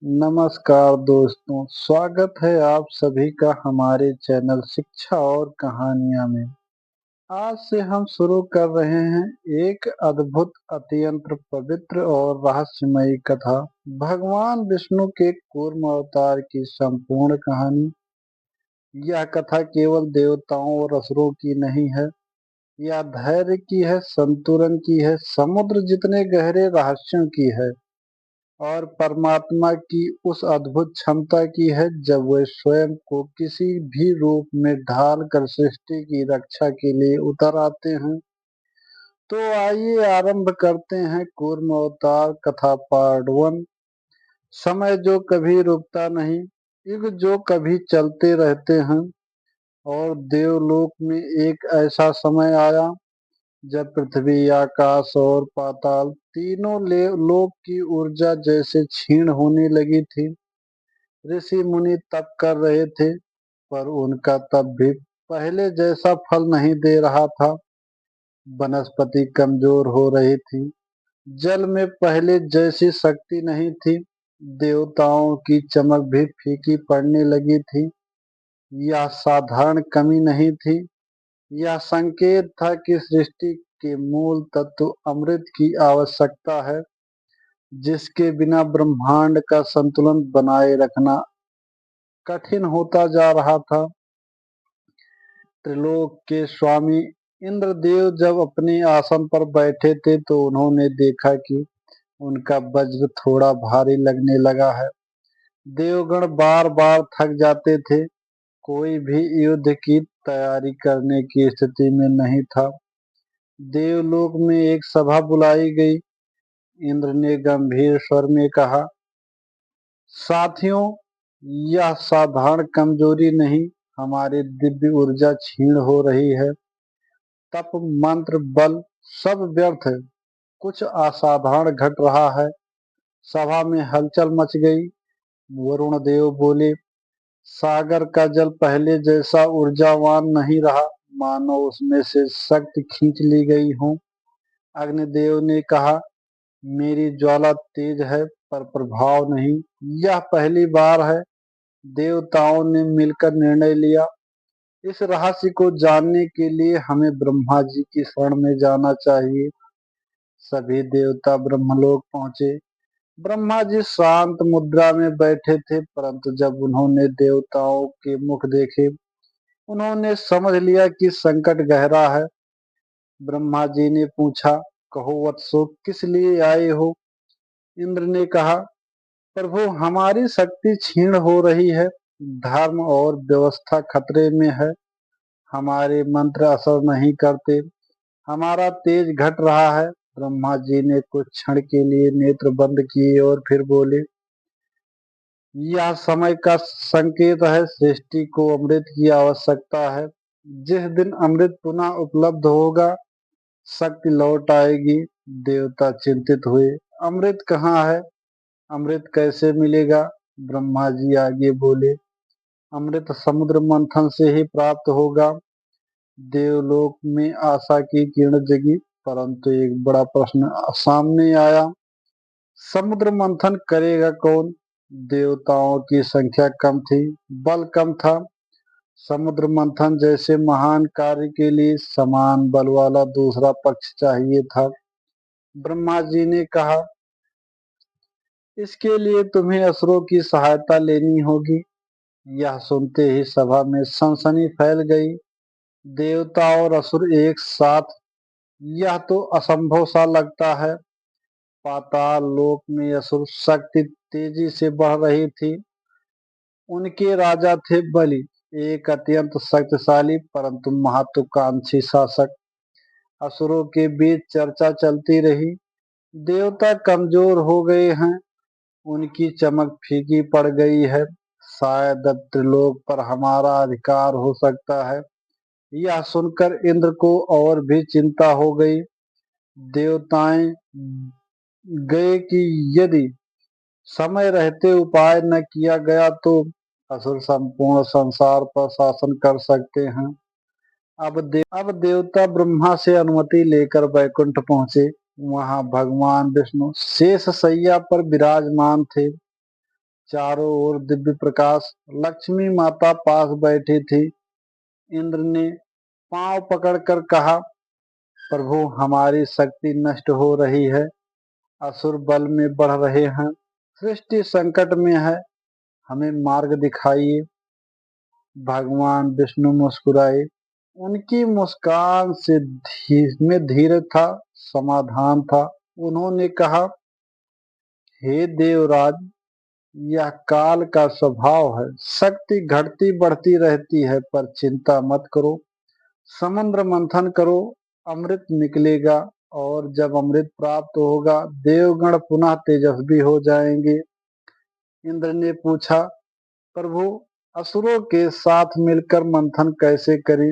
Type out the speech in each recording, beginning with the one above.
नमस्कार दोस्तों, स्वागत है आप सभी का हमारे चैनल शिक्षा और कहानियाँ में। आज से हम शुरू कर रहे हैं एक अद्भुत, अत्यंत पवित्र और रहस्यमयी कथा, भगवान विष्णु के कूर्म अवतार की संपूर्ण कहानी। यह कथा केवल देवताओं और असुरों की नहीं है, यह धैर्य की है, संतुलन की है, समुद्र जितने गहरे रहस्यों की है और परमात्मा की उस अद्भुत क्षमता की है जब वे स्वयं को किसी भी रूप में ढाल कर सृष्टि की रक्षा के लिए उतर आते हैं। तो आइए आरंभ करते हैं कूर्म अवतार कथा पार्ट 1। समय जो कभी रुकता नहीं, युग जो कभी चलते रहते हैं। और देवलोक में एक ऐसा समय आया जब पृथ्वी, आकाश और पाताल तीनों लोक की ऊर्जा जैसे क्षीण होने लगी थी। ऋषि मुनि तप कर रहे थे, पर उनका तप भी पहले जैसा फल नहीं दे रहा था। वनस्पति कमजोर हो रही थी, जल में पहले जैसी शक्ति नहीं थी, देवताओं की चमक भी फीकी पड़ने लगी थी। यह साधारण कमी नहीं थी, यह संकेत था कि सृष्टि के मूल तत्व अमृत की आवश्यकता है, जिसके बिना ब्रह्मांड का संतुलन बनाए रखना कठिन होता जा रहा था। त्रिलोक के स्वामी इंद्रदेव जब अपने आसन पर बैठे थे तो उन्होंने देखा कि उनका वज्र थोड़ा भारी लगने लगा है। देवगण बार बार थक जाते थे, कोई भी युद्ध की तैयारी करने की स्थिति में नहीं था। देवलोक में एक सभा बुलाई गई। इंद्र ने गंभीर स्वर में कहा, साथियों, यह साधारण कमजोरी नहीं, हमारी दिव्य ऊर्जा क्षीण हो रही है। तप, मंत्र, बल सब व्यर्थ है। कुछ असाधारण घट रहा है। सभा में हलचल मच गई। वरुण देव बोले, सागर का जल पहले जैसा ऊर्जावान नहीं रहा, मानो उसमें से शक्ति खींच ली गई हो। अग्निदेव ने कहा, मेरी ज्वाला तेज है पर प्रभाव नहीं। यह पहली बार है। देवताओं ने मिलकर निर्णय लिया, इस रहस्य को जानने के लिए हमें ब्रह्मा जी की शरण में जाना चाहिए। सभी देवता ब्रह्मलोक पहुंचे। ब्रह्मा जी शांत मुद्रा में बैठे थे, परंतु जब उन्होंने देवताओं के मुख देखे, उन्होंने समझ लिया कि संकट गहरा है। ब्रह्मा जी ने पूछा, कहो वत्सो, किस लिए आए हो? इंद्र ने कहा, प्रभु, हमारी शक्ति क्षीण हो रही है, धर्म और व्यवस्था खतरे में है, हमारे मंत्र असर नहीं करते, हमारा तेज घट रहा है। ब्रह्मा जी ने कुछ क्षण के लिए नेत्र बंद किए और फिर बोले, यह समय का संकेत है, सृष्टि को अमृत की आवश्यकता है। जिस दिन अमृत पुनः उपलब्ध होगा, शक्ति लौट आएगी। देवता चिंतित हुए, अमृत कहाँ है? अमृत कैसे मिलेगा? ब्रह्मा जी आगे बोले, अमृत समुद्र मंथन से ही प्राप्त होगा। देवलोक में आशा की किरण जगी, परंतु एक बड़ा प्रश्न सामने आया, समुद्र मंथन करेगा कौन? देवताओं की संख्या कम थी, बल कम था। समुद्र मंथन जैसे महान कार्य के लिए समान बल वाला दूसरा पक्ष चाहिए था। ब्रह्मा जी ने कहा, इसके लिए तुम्हें असुरों की सहायता लेनी होगी। यह सुनते ही सभा में सनसनी फैल गई। देवता और असुर एक साथ, यह तो असंभव सा लगता है। पाताल लोक में असुर शक्ति तेजी से बढ़ रही थी। उनके राजा थे बलि, एक अत्यंत शक्तिशाली परंतु महत्वाकांक्षी शासक। असुरों के बीच चर्चा चलती रही, देवता कमजोर हो गए हैं, उनकी चमक फीकी पड़ गई है, शायद अब त्रिलोक पर हमारा अधिकार हो सकता है। यह सुनकर इंद्र को और भी चिंता हो गई। देवताएं गए कि यदि समय रहते उपाय न किया गया तो असुर संपूर्ण संसार पर शासन कर सकते हैं। अब देवता ब्रह्मा से अनुमति लेकर वैकुंठ पहुंचे। वहां भगवान विष्णु शेष शैया पर विराजमान थे। चारों ओर दिव्य प्रकाश। लक्ष्मी माता पास बैठी थी। इंद्र ने पांव पकड़कर कहा, प्रभु हमारी शक्ति नष्ट हो रही है, असुर बल में बढ़ रहे हैं, सृष्टि संकट में है, हमें मार्ग दिखाइए। भगवान विष्णु मुस्कुराए। उनकी मुस्कान से में धीरज था, समाधान था। उन्होंने कहा, हे देवराज, यह काल का स्वभाव है। शक्ति घटती बढ़ती रहती है, पर चिंता मत करो। समुद्र मंथन करो, अमृत निकलेगा, और जब अमृत प्राप्त होगा देवगण पुनः तेजस्वी हो जाएंगे। इंद्र ने पूछा, प्रभु असुरों के साथ मिलकर मंथन कैसे करें?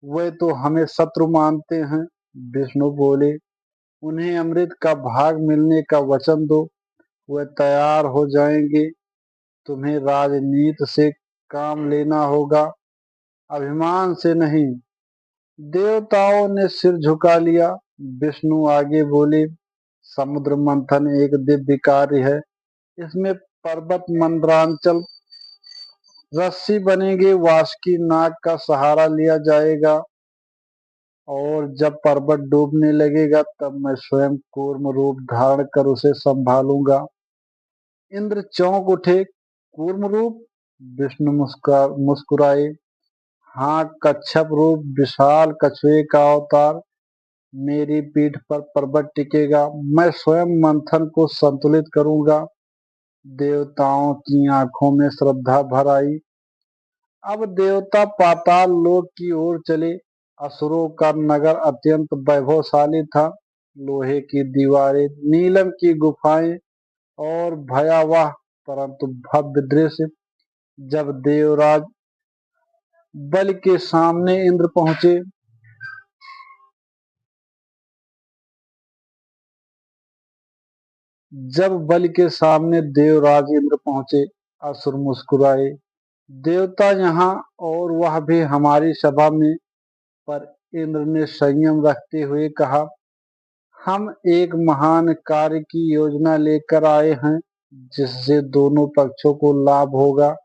वे तो हमें शत्रु मानते हैं। विष्णु बोले, उन्हें अमृत का भाग मिलने का वचन दो, वे तैयार हो जाएंगे। तुम्हें राजनीति से काम लेना होगा, अभिमान से नहीं। देवताओं ने सिर झुका लिया। विष्णु आगे बोले, समुद्र मंथन एक दिव्य कार्य है। इसमें पर्वत मंदरांचल रस्सी बनेंगे, वासुकी नाग का सहारा लिया जाएगा, और जब पर्वत डूबने लगेगा तब मैं स्वयं कूर्म रूप धारण कर उसे संभालूंगा। इंद्र चौंक उठे। कूर्म रूप? विष्णु मुस्कुराए। हाँ, कच्छप रूप, विशाल कछुए का अवतार। मेरी पीठ पर पर्वत टिकेगा, मैं स्वयं मंथन को संतुलित करूंगा। देवताओं की आंखों में श्रद्धा भर आई। अब देवता पाताल लोक की ओर चले। असुरों का नगर अत्यंत वैभवशाली था। लोहे की दीवारें, नीलम की गुफाएं और भयावह परंतु भव्य दृश्य। जब देवराज बल के सामने इंद्र पहुंचे जब बल के सामने देवराज इंद्र पहुंचे, असुर मुस्कुराए। देवता यहाँ और वह भी हमारी सभा में। पर इंद्र ने संयम रखते हुए कहा, हम एक महान कार्य की योजना लेकर आए हैं, जिससे दोनों पक्षों को लाभ होगा।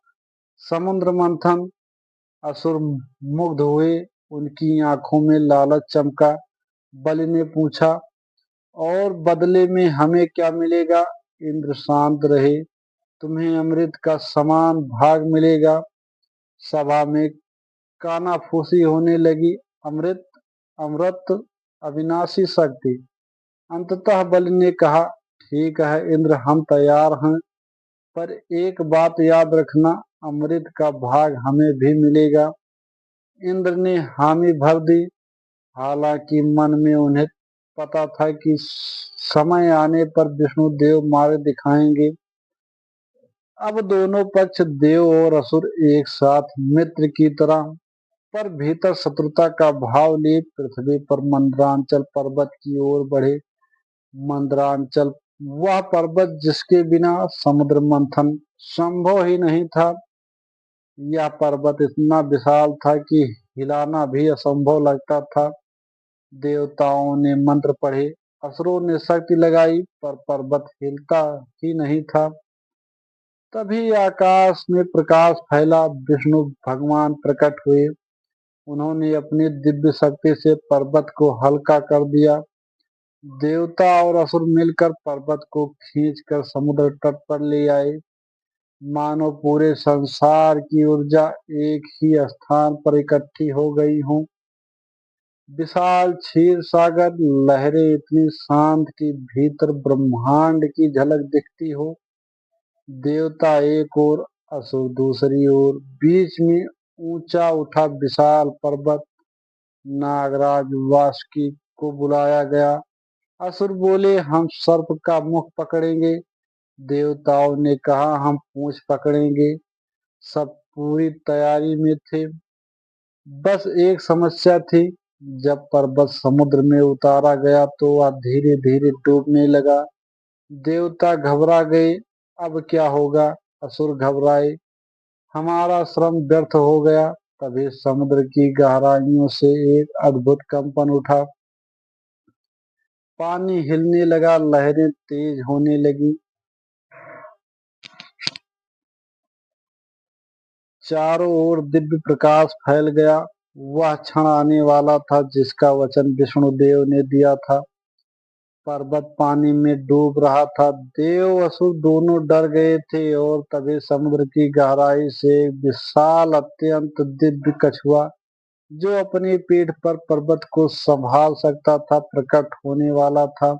समुद्र मंथन। असुर मुग्ध हुए, उनकी आंखों में लालच चमका। बलि ने पूछा, और बदले में हमें क्या मिलेगा? इंद्र शांत रहे। तुम्हें अमृत का समान भाग मिलेगा। सभा में कानाफूसी होने लगी। अमृत, अमृत, अविनाशी शक्ति। अंततः बलि ने कहा, ठीक है इंद्र, हम तैयार हैं, पर एक बात याद रखना, अमृत का भाग हमें भी मिलेगा। इंद्र ने हामी भर दी। हालांकि मन में उन्हें पता था कि समय आने पर विष्णु देव मार्ग दिखाएंगे। अब दोनों पक्ष, देव और असुर, एक साथ मित्र की तरह, पर भीतर शत्रुता का भाव लिए पृथ्वी पर मंदरांचल पर्वत की ओर बढ़े। मंदरांचल, वह पर्वत जिसके बिना समुद्र मंथन संभव ही नहीं था। यह पर्वत इतना विशाल था कि हिलाना भी असंभव लगता था। देवताओं ने मंत्र पढ़े, असुरों ने शक्ति लगाई, पर पर्वत हिलता ही नहीं था। तभी आकाश में प्रकाश फैला। विष्णु भगवान प्रकट हुए। उन्होंने अपनी दिव्य शक्ति से पर्वत को हल्का कर दिया। देवता और असुर मिलकर पर्वत को खींचकर समुद्र तट पर ले आए। मानो पूरे संसार की ऊर्जा एक ही स्थान पर इकट्ठी हो गई हो। विशाल क्षीर सागर, लहरें इतनी शांत कि भीतर ब्रह्मांड की झलक दिखती हो। देवता एक ओर, असुर दूसरी ओर। बीच में ऊंचा उठा विशाल पर्वत। नागराज वासुकी को बुलाया गया। असुर बोले, हम सर्प का मुख पकड़ेंगे। देवताओं ने कहा, हम पूंछ पकड़ेंगे। सब पूरी तैयारी में थे। बस एक समस्या थी। जब पर्वत समुद्र में उतारा गया तो वह धीरे धीरे डूबने लगा। देवता घबरा गए। अब क्या होगा? असुर घबराए, हमारा श्रम व्यर्थ हो गया। तभी समुद्र की गहराइयों से एक अद्भुत कंपन उठा। पानी हिलने लगा, लहरें तेज होने लगी। चारों ओर दिव्य प्रकाश फैल गया। वह क्षण आने वाला था जिसका वचन विष्णुदेव ने दिया था। पर्वत पानी में डूब रहा था। देव असुर दोनों डर गए थे और तभी समुद्र की गहराई से एक विशाल अत्यंत दिव्य कछुआ, जो अपनी पीठ पर पर्वत को संभाल सकता था, प्रकट होने वाला था।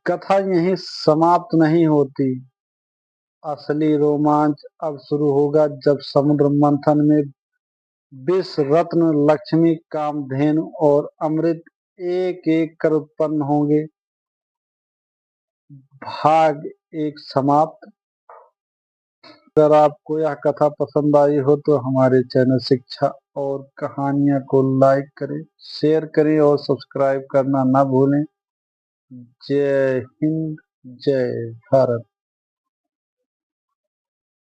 कथा यहीं समाप्त नहीं होती। असली रोमांच अब शुरू होगा जब समुद्र मंथन में विष रत्न, लक्ष्मी, कामधेनु और अमृत एक एक कर उत्पन्न होंगे। भाग एक समाप्त। अगर आपको यह कथा पसंद आई हो तो हमारे चैनल शिक्षा और कहानियां को लाइक करें, शेयर करें और सब्सक्राइब करना ना भूलें। जय हिंद, जय भारत।